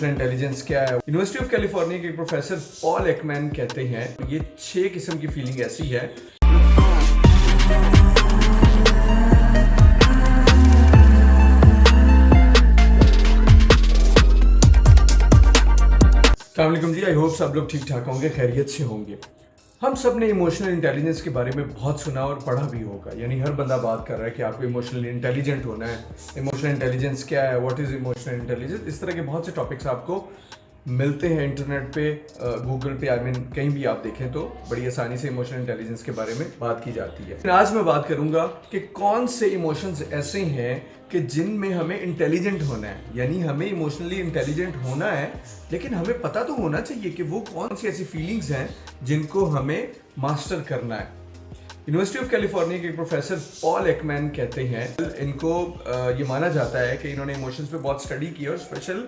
Emotional intelligence क्या है। University of California के प्रोफेसर पॉल एकमैन कहते हैं ये 6 किस्म की फीलिंग ऐसी है। अस्सलाम वालेकुम जी, आई होप सब लोग ठीक ठाक होंगे, खैरियत से होंगे। हम सब ने इमोशनल इंटेलिजेंस के बारे में बहुत सुना और पढ़ा भी होगा। यानी हर बंदा बात कर रहा है कि आपको इमोशनली इंटेलिजेंट होना है। इमोशनल इंटेलिजेंस क्या है, व्हाट इज़ इमोशनल इंटेलिजेंस, इस तरह के बहुत से टॉपिक्स आपको मिलते हैं इंटरनेट पे, गूगल पे, कहीं भी आप देखें तो बड़ी आसानी से इमोशनल इंटेलिजेंस के बारे में बात की जाती है। आज मैं बात करूंगा कि कौन से इमोशंस ऐसे हैं कि जिनमें हमें इंटेलिजेंट होना है, यानी हमें इमोशनली इंटेलिजेंट होना है, लेकिन हमें पता तो होना चाहिए कि वो कौन सी ऐसी फीलिंग्स हैं जिनको हमें मास्टर करना है। यूनिवर्सिटी ऑफ कैलिफोर्निया के प्रोफेसर पॉल एकमैन कहते हैं, इनको ये माना जाता है कि इन्होंने इमोशंस पे बहुत स्टडी की और स्पेशल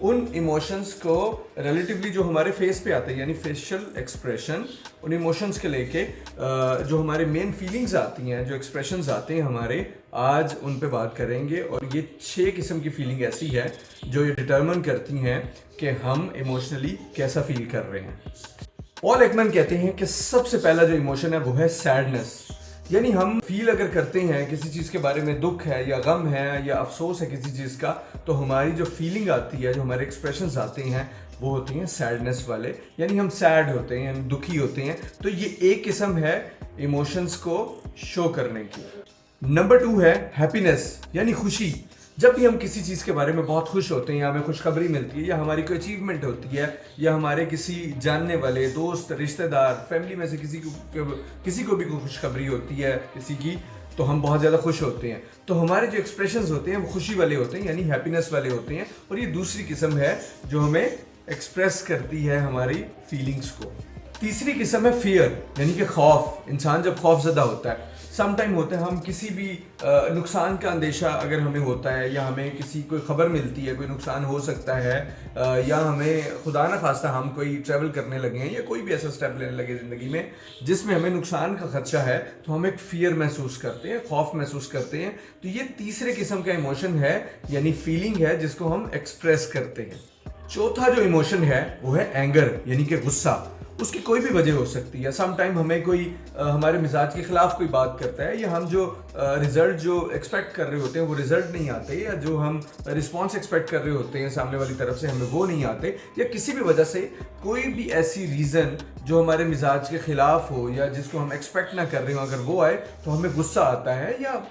उन इमोशंस को रिलेटिवली जो हमारे फेस पे आते हैं, यानी फेशियल एक्सप्रेशन, उन इमोशंस के लेके जो हमारे मेन फीलिंग्स आती हैं, जो एक्सप्रेशंस आते हैं हमारे, आज उन पे बात करेंगे। और ये 6 किस्म की फीलिंग ऐसी है जो ये डिटरमिन करती हैं कि हम इमोशनली कैसा फील कर रहे हैं। पॉल एकमैन कहते हैं कि सबसे पहला जो इमोशन है वो है सैडनेस। यानी हम फील अगर करते हैं किसी चीज़ के बारे में, दुख है या गम है या अफसोस है किसी चीज़ का, तो हमारी जो फीलिंग आती है, जो हमारे एक्सप्रेशंस आते हैं, वो होती हैं सैडनेस वाले। यानी हम सैड होते हैं, हम दुखी होते हैं। तो ये एक किस्म है इमोशंस को शो करने की। नंबर 2 है हैप्पीनेस, यानी खुशी। जब भी हम किसी चीज़ के बारे में बहुत खुश होते हैं, या हमें खुशखबरी मिलती है, या हमारी कोई अचीवमेंट होती है, या हमारे किसी जानने वाले दोस्त, रिश्तेदार, फैमिली में से किसी को भी कोई खुशखबरी होती है किसी की, तो हम बहुत ज़्यादा खुश होते हैं। तो हमारे जो एक्सप्रेशंस होते हैं वो खुशी वाले होते हैं, यानी हैप्पीनेस वाले होते हैं। और ये दूसरी किस्म है जो हमें एक्सप्रेस करती है हमारी फीलिंग्स को। तीसरी किस्म है फियर, यानी कि खौफ। इंसान जब खौफजदा होता है, सम टाइम होता है, हम किसी भी नुकसान का अंदेशा अगर हमें होता है, या हमें कोई खबर मिलती है, कोई नुकसान हो सकता है, या हमें खुदा न खास्ता हम कोई ट्रैवल करने लगे हैं या कोई भी ऐसा स्टेप लेने लगे ज़िंदगी में जिसमें हमें नुकसान का खदशा है, तो हम एक फियर महसूस करते हैं, खौफ महसूस करते हैं। तो ये तीसरे किस्म का इमोशन है, यानी फीलिंग है, जिसको हम एक्सप्रेस करते हैं। चौथा जो इमोशन है वो है एंगर, यानी कि गुस्सा। उसकी कोई भी वजह हो सकती है। सम टाइम हमें कोई हमारे मिजाज के खिलाफ कोई बात करता है, या हम जो रिजल्ट जो एक्सपेक्ट कर रहे होते हैं वो रिजल्ट नहीं आते, या जो हम रिस्पांस एक्सपेक्ट कर रहे होते हैं सामने वाली तरफ से, हमें वो नहीं आते, या किसी भी वजह से कोई भी ऐसी रीज़न जो हमारे मिजाज के खिलाफ हो या जिसको हम एक्सपेक्ट ना कर रहे हो, अगर वो आए तो हमें गुस्सा आता है, या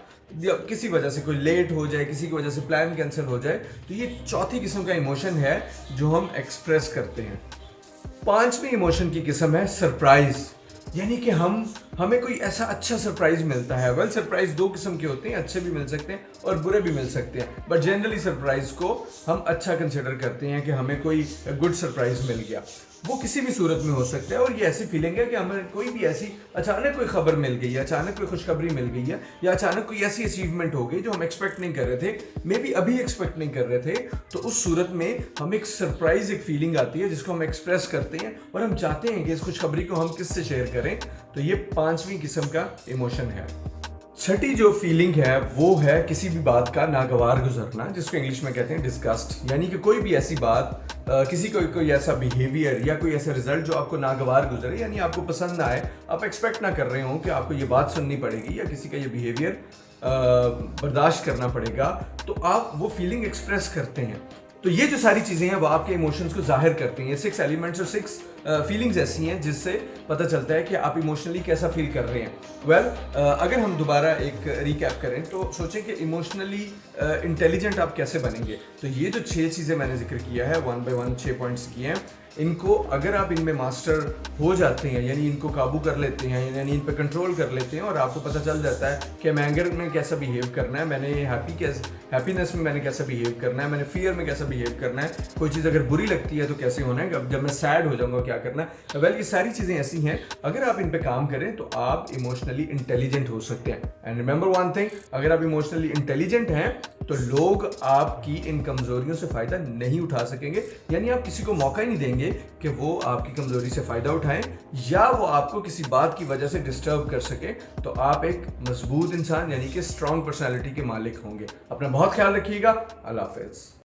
किसी वजह से कोई लेट हो जाए, किसी की वजह से प्लान कैंसिल हो जाए। तो ये चौथी किस्म का इमोशन है जो हम एक्सप्रेस करते हैं। पांचवी इमोशन की किस्म है सरप्राइज, यानी कि हमें कोई ऐसा अच्छा सरप्राइज मिलता है। वेल, सरप्राइज 2 किस्म के होते हैं, अच्छे भी मिल सकते हैं और बुरे भी मिल सकते हैं, बट जनरली सरप्राइज को हम अच्छा कंसिडर करते हैं कि हमें कोई गुड सरप्राइज मिल गया। वो किसी भी सूरत में हो सकता है, और ये ऐसी फीलिंग है कि हमें कोई भी ऐसी अचानक कोई खबर मिल गई है, अचानक कोई खुशखबरी मिल गई है, या अचानक कोई ऐसी अचीवमेंट हो गई जो हम एक्सपेक्ट नहीं कर रहे थे, मे बी अभी एक्सपेक्ट नहीं कर रहे थे। तो उस सूरत में हम एक सरप्राइज, एक फीलिंग आती है जिसको हम एक्सप्रेस करते हैं, और हम चाहते हैं कि इस खुशखबरी को हम किससे शेयर करें। तो ये 5वीं किस्म का इमोशन है। छठी जो फीलिंग है वो है किसी भी बात का नागवार गुजरना, जिसको इंग्लिश में कहते हैं डिस्गस्ट। यानी कि कोई भी ऐसी बात, किसी कोई ऐसा बिहेवियर या कोई ऐसा रिजल्ट जो आपको नागवार गुजरे, यानी आपको पसंद ना आए, आप एक्सपेक्ट ना कर रहे हो कि आपको ये बात सुननी पड़ेगी या किसी का ये बिहेवियर बर्दाश्त करना पड़ेगा, तो आप वो फीलिंग एक्सप्रेस करते हैं। तो ये जो सारी चीज़ें हैं वो आपके इमोशंस को जाहिर करती हैं। 6 एलिमेंट्स और 6 फीलिंग्स ऐसी हैं जिससे पता चलता है कि आप इमोशनली कैसा फील कर रहे हैं। वेल, अगर हम दोबारा एक रिकैप करें तो सोचें कि इमोशनली इंटेलिजेंट आप कैसे बनेंगे। तो ये जो 6 चीज़ें मैंने जिक्र किया है, 1 बाय 1 6 पॉइंट्स किए हैं, इनको अगर आप इनमें मास्टर हो जाते हैं, यानी इनको काबू कर लेते हैं, यानी इन पे कंट्रोल कर लेते हैं, और आपको पता चल जाता है कि मैं एंगर में कैसा बिहेव करना है, मैंने हैप्पीनेस में मैंने कैसा बिहेव करना है, मैंने फियर में कैसा बिहेव करना है, कोई चीज़ अगर बुरी लगती है तो कैसे होना है, जब मैं सैड हो जाऊंगा क्या करना है। वेल, ये सारी चीज़ें ऐसी हैं, अगर आप इन पे काम करें तो आप इमोशनली इंटेलिजेंट हो सकते हैं। एंड रिमेंबर वन थिंग, अगर आप इमोशनली इंटेलिजेंट हैं तो लोग आपकी इन कमजोरियों से फ़ायदा नहीं उठा सकेंगे, यानी आप किसी को मौका ही नहीं देंगे कि वो आपकी कमजोरी से फ़ायदा उठाएं या वो आपको किसी बात की वजह से डिस्टर्ब कर सके। तो आप एक मजबूत इंसान यानी कि स्ट्रॉन्ग पर्सनैलिटी के मालिक होंगे। अपना बहुत ख्याल रखिएगा। अल्लाह हाफिज़।